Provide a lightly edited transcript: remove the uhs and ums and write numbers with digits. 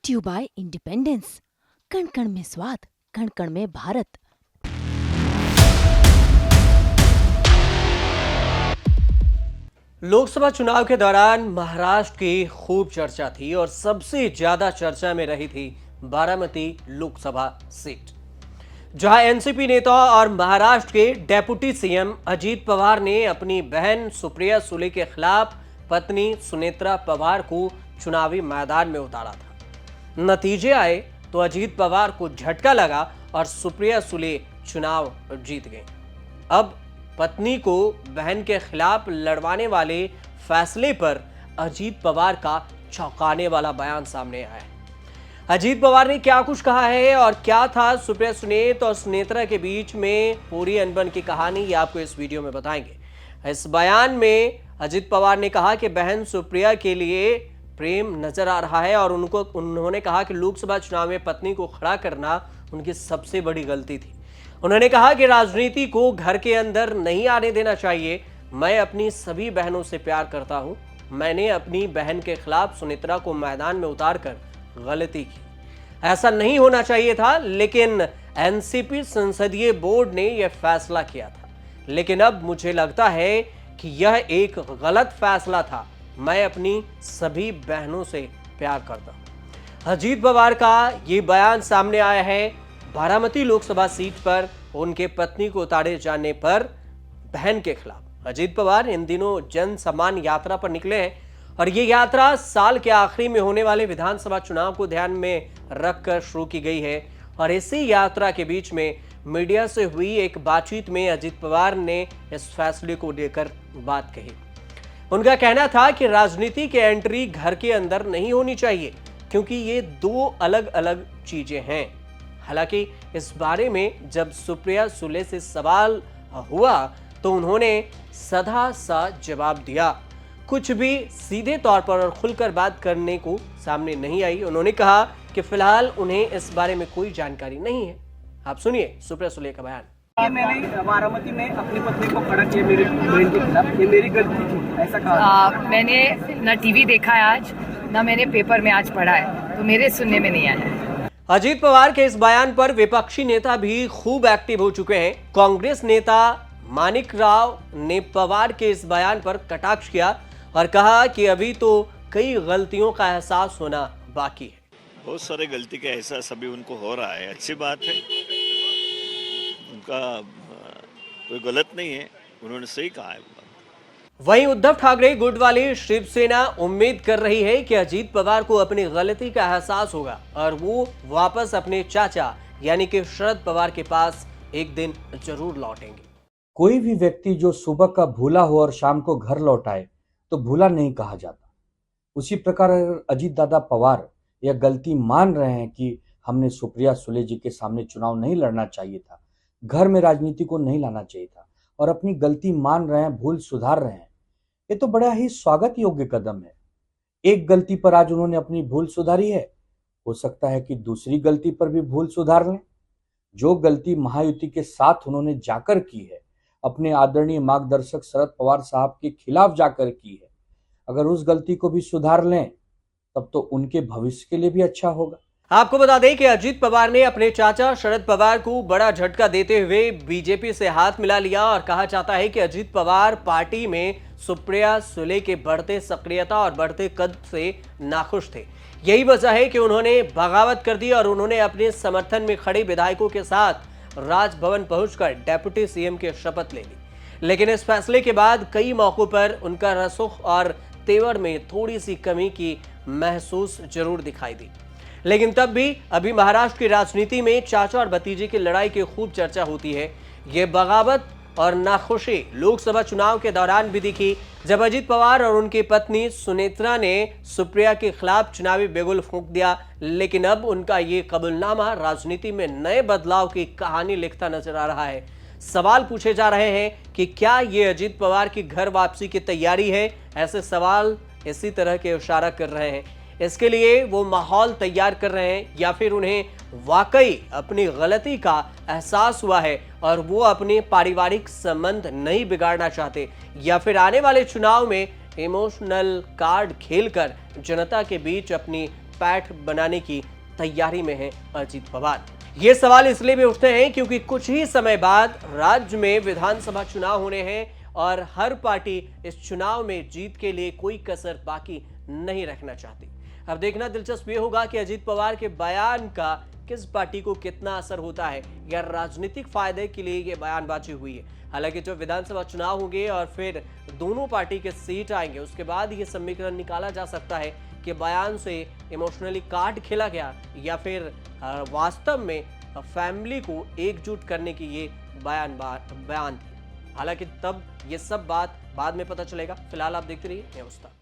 Brought you bye independence. कण कण में स्वाद, कण कण में भारत। लोकसभा चुनाव के दौरान महाराष्ट्र की खूब चर्चा थी और सबसे ज्यादा चर्चा में रही थी बारामती लोकसभा सीट, जहां एनसीपी नेता और महाराष्ट्र के डेप्यूटी सीएम अजीत पवार ने अपनी बहन सुप्रिया सुले के खिलाफ पत्नी सुनेत्रा पवार को चुनावी मैदान में उतारा था। नतीजे आए तो अजीत पवार को झटका लगा और सुप्रिया सुले चुनाव जीत गई। अब पत्नी को बहन के खिलाफ लड़वाने वाले फैसले पर अजीत पवार का चौंकाने वाला बयान सामने आया है। अजीत पवार ने क्या कुछ कहा है और क्या था सुप्रिया सुनेत और सुनेत्रा के बीच में पूरी अनबन की कहानी, ये आपको इस वीडियो में बताएंगे। इस बयान में अजीत पवार ने कहा कि बहन सुप्रिया के लिए प्रेम नजर आ रहा है और उन्होंने कहा कि लोकसभा चुनाव में पत्नी को खड़ा करना उनकी सबसे बड़ी गलती थी। उन्होंने कहा कि राजनीति को घर के अंदर नहीं आने देना चाहिए। मैं अपनी सभी बहनों से प्यार करता हूं। मैंने अपनी बहन के खिलाफ सुनेत्रा को मैदान में उतारकर गलती की। ऐसा नहीं होना चाहिए था, लेकिन एनसीपी संसदीय बोर्ड ने यह फैसला किया था। लेकिन अब मुझे लगता है कि यह एक गलत फैसला था। मैं अपनी सभी बहनों से प्यार करता हूं। अजीत पवार का यह बयान सामने आया है बारामती लोकसभा सीट पर उनके पत्नी को उतारे जाने पर बहन के खिलाफ। अजीत पवार इन दिनों जन सम्मान यात्रा पर निकले हैं और ये यात्रा साल के आखिरी में होने वाले विधानसभा चुनाव को ध्यान में रखकर शुरू की गई है। और इसी यात्रा के बीच में मीडिया से हुई एक बातचीत में अजीत पवार ने इस फैसले को लेकर बात कही। उनका कहना था कि राजनीति की एंट्री घर के अंदर नहीं होनी चाहिए, क्योंकि ये दो अलग अलग चीजें हैं। हालांकि इस बारे में जब सुप्रिया सुले से सवाल हुआ तो उन्होंने सधा सा जवाब दिया। कुछ भी सीधे तौर पर और खुलकर बात करने को सामने नहीं आई। उन्होंने कहा कि फिलहाल उन्हें इस बारे में कोई जानकारी नहीं है। आप सुनिए सुप्रिया सुले का बयान। ये मैंने बारामती में अपनी पत्नी को खड़ा किया मेरी बहन के खिलाफ, ये मेरी गलती थी, ऐसा कहा। मैंने ना टीवी देखा है आज, ना मैंने पेपर में आज पढ़ा है, तो मेरे सुनने में नहीं आया है। अजीत पवार के इस बयान पर विपक्षी नेता भी खूब एक्टिव हो चुके हैं। कांग्रेस नेता मानिक राव ने पवार के इस बयान पर कटाक्ष किया और कहा कि अभी तो कई गलतियों का एहसास होना बाकी है। बहुत सारे गलती का एहसास अभी उनको हो रहा है, अच्छी बात है। उनका कोई गलत नहीं है, उन्होंने सही कहा है। वहीं उद्धव ठाकरे गुट वाली शिवसेना उम्मीद कर रही है कि अजीत पवार को अपनी गलती का एहसास होगा और वो वापस अपने चाचा यानी कि शरद पवार के पास एक दिन जरूर लौटेंगे। कोई भी व्यक्ति जो सुबह का भूला हो और शाम को घर लौट आए तो भूला नहीं कहा जाता। उसी प्रकार अजीत दादा पवार यह गलती मान रहे हैं कि हमने सुप्रिया सुले जी के सामने चुनाव नहीं लड़ना चाहिए था, घर में राजनीति को नहीं लाना चाहिए था, और अपनी गलती मान रहे हैं, भूल सुधार रहे हैं। ये तो बड़ा ही स्वागत योग्य कदम है। एक गलती पर आज उन्होंने अपनी भूल सुधारी है, हो सकता है कि दूसरी गलती पर भी भूल सुधार लें। जो गलती महायुति के साथ उन्होंने जाकर की है, अपने आदरणीय मार्गदर्शक शरद पवार साहब के खिलाफ जाकर की है, अगर उस गलती को भी सुधार लें तब तो उनके भविष्य के लिए भी अच्छा होगा। आपको बता दें कि अजीत पवार ने अपने चाचा शरद पवार को बड़ा झटका देते हुए बीजेपी से हाथ मिला लिया और कहा जाता है कि अजीत पवार पार्टी में सुप्रिया सुले के बढ़ते सक्रियता और बढ़ते कद से नाखुश थे। यही वजह है कि उन्होंने बगावत कर दी और उन्होंने अपने समर्थन में खड़े विधायकों के साथ राजभवन पहुंचकर डेप्यूटी सीएम की शपथ ले ली। लेकिन इस फैसले के बाद कई मौकों पर उनका रसूख और तेवर में थोड़ी सी कमी की महसूस जरूर दिखाई दी। लेकिन तब भी अभी महाराष्ट्र की राजनीति में चाचा और भतीजे की लड़ाई की खूब चर्चा होती है। ये बगावत और नाखुशी लोकसभा चुनाव के भी दिखी, जब अजीत पवार और उनकी पत्नी सुनेत्रा ने सुप्रिया के खिलाफ चुनावी बिगुल फूंक दिया। लेकिन अब उनका ये कबूलनामा राजनीति में नए बदलाव की कहानी लिखता नजर आ रहा है। सवाल पूछे जा रहे हैं कि क्या ये अजीत पवार की घर वापसी की तैयारी है? ऐसे सवाल इसी तरह के इशारा कर रहे हैं। इसके लिए वो माहौल तैयार कर रहे हैं या फिर उन्हें वाकई अपनी गलती का एहसास हुआ है और वो अपने पारिवारिक संबंध नहीं बिगाड़ना चाहते, या फिर आने वाले चुनाव में इमोशनल कार्ड खेलकर जनता के बीच अपनी घुसपैठ बनाने की तैयारी में है अजित पवार। ये सवाल इसलिए भी उठते हैं क्योंकि कुछ ही समय बाद राज्य में विधानसभा चुनाव होने हैं और हर पार्टी इस चुनाव में जीत के लिए कोई कसर बाकी नहीं रखना चाहती। अब देखना दिलचस्प ये होगा कि अजित पवार के बयान का किस पार्टी को कितना असर होता है या राजनीतिक फायदे के लिए ये बयानबाजी हुई है। हालांकि जब विधानसभा चुनाव होंगे और फिर दोनों पार्टी के सीट आएंगे उसके बाद ये समीकरण निकाला जा सकता है कि बयान से इमोशनली कार्ड खेला गया या फिर वास्तव में फैमिली को एकजुट करने की ये बयान थी। हालांकि तब ये सब बात बाद में पता चलेगा। फिलहाल आप देखते रहिए न्यूज़ तक।